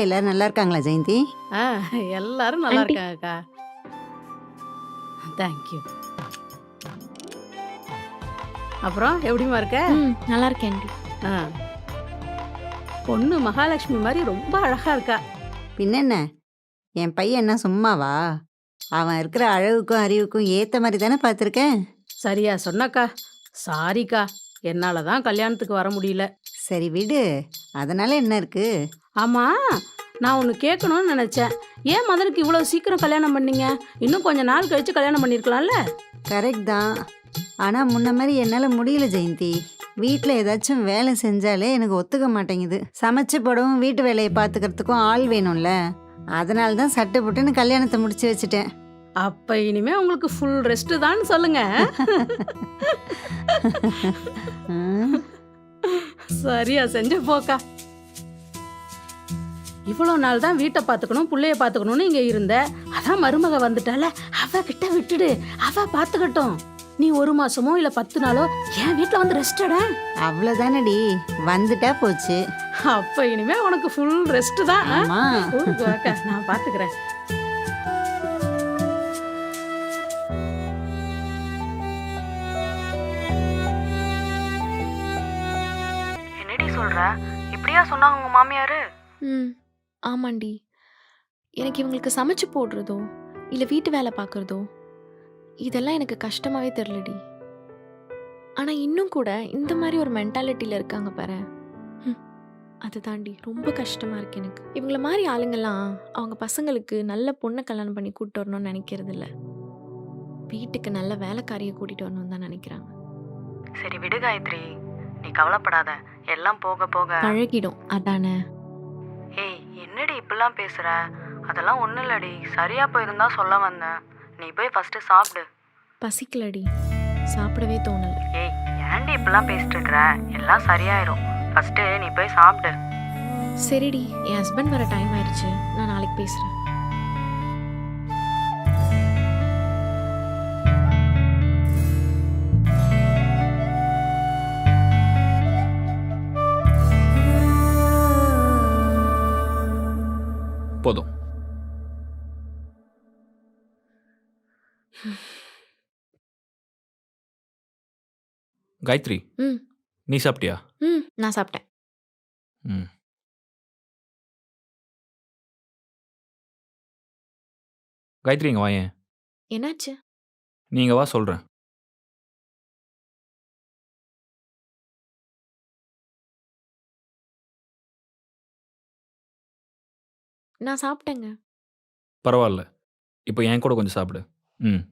எல்லாரும் நல்லா இருக்காங்களா ஜெயந்தி? ஆ எல்லாரும் நல்லா ஆண்டி இருக்காங்கக்கா. தேங்க்யூ. அப்புறம் எப்படிம்மா இருக்க? நல்லா இருக்கேன் ஆண்டி. ஆ பொண்ணு மகாலட்சுமி மாதிரி ரொம்ப அழகா இருக்கா. பின்னென்ன, என் பையன் என்ன சும்மாவா? அவன் இருக்கிற அழகுக்கும் அறிவுக்கும் ஏத்த மாதிரி தானே பார்த்துருக்கேன். சரியா சொன்னக்கா. சாரிக்கா, என்னால தான் கல்யாணத்துக்கு வர முடியல. சரி விடு, அதனால என்ன இருக்கு? ஆமா, நான் ஒன்று கேட்கணும்னு நினைச்சேன். ஏன் மதனுக்கு இவ்வளோ சீக்கிரம் கல்யாணம் பண்ணீங்க? இன்னும் கொஞ்ச நாள் கழிச்சு கல்யாணம் பண்ணியிருக்கலாம்ல? கரெக்ட் தான். ஆனால் முன்ன மாதிரி என்னால் முடியல ஜெயந்தி. வீட்டில் ஏதாச்சும் வேலை செஞ்சாலே எனக்கு ஒத்துக்க மாட்டேங்குது. சமைச்சு போடவும் வீட்டு வேலையை பார்த்துக்கிறதுக்கும் ஆள் வேணும்ல. அதனால தான் சட்டு புட்டுன்னு கல்யாணத்தை முடிச்சு வச்சுட்டேன். அப்ப இனிமே உங்களுக்கு ஃபுல் ரெஸ்ட் தான் சொல்லுங்க. ம், சரியா செஞ்ச போக்கா. இவ்வளோ நாள் தான் வீட்டை பார்த்துக்கணும் புள்ளைய பார்த்துக்கணும்னு இங்கே இருந்த. அதான் மருமக வந்துட்டால, அவ கிட்ட விட்டுடு, அவ பார்த்துக்கட்டும். நீ 1 மாசமோ இல்ல 10 நாளோ என் வீட்டில் வந்து ரெஸ்டடா. அவ்வளோதானடி, வந்துட்டா போச்சு. அப்ப இனிமே உனக்கு ஃபுல் ரெஸ்ட் தான். ஆமா. ஊருக்கு வாக்கா, நான் பார்த்துக்கிறேன். என்னடி சொல்ற? இப்படியா சொன்னாங்க உங்க மாமியாரு? ஆமாண்டி. எனக்கு இவங்களுக்கு சமைச்சு போடுறதோ இல்லை வீட்டு வேலை பார்க்குறதோ இதெல்லாம் எனக்கு கஷ்டமாவே தெரிலடி. ஆனால் இன்னும் கூட இந்த மாதிரி ஒரு மென்டாலிட்டியில் இருக்காங்க பாரு. அது தாண்டி ரொம்ப கஷ்டமாக இருக்கு எனக்கு. இவங்கள மாதிரி ஆளுங்கெல்லாம் அவங்க பசங்களுக்கு நல்ல பொண்ணை கல்யாணம் பண்ணி கூப்பிட்டு வரணும்னு நினைக்கிறது இல்லை. வீட்டுக்கு நல்ல வேலைக்காரியை கூட்டிகிட்டு வரணும்னு தான் நினைக்கிறாங்க. சரி விடு காயத்ரி, நீ கவலைப்படாத, எல்லாம் போக போக பழகிடும் அதானே. ஏய் என்னடி இப்படிலாம் பேசுற? அதெல்லாம் ஒன்றும் இல்லடி, சரியா போயிருந்தா சொல்ல வந்தேன். நீ போய் ஃபர்ஸ்ட் சாப்பிடு. பசிக்கலடி, சாப்பிடவே தோணலை. ஏய் ஏன்டி இப்படிலாம் பேசிட்டு இருக்கிற? எல்லாம் சரியாயிரும். ஃபர்ஸ்ட் நீ போய் சாப்பிடு. சரிடி, என் ஹஸ்பண்ட் வர டைம் ஆயிடுச்சு, நான் நாளைக்கு பேசுகிறேன். போதும். காயத்ரி, ம் நீ சாப்பிட்டியா? நான் சாப்பிட்டேன். ம். காயத்ரி இங்க வாயேன். என்னாச்சு? நீங்க வா சொல்றேன். நான் சாப்பிட்டேங்க. பரவாயில்ல. இப்போ என் கூட கொஞ்சம் சாப்பிடு. ம்.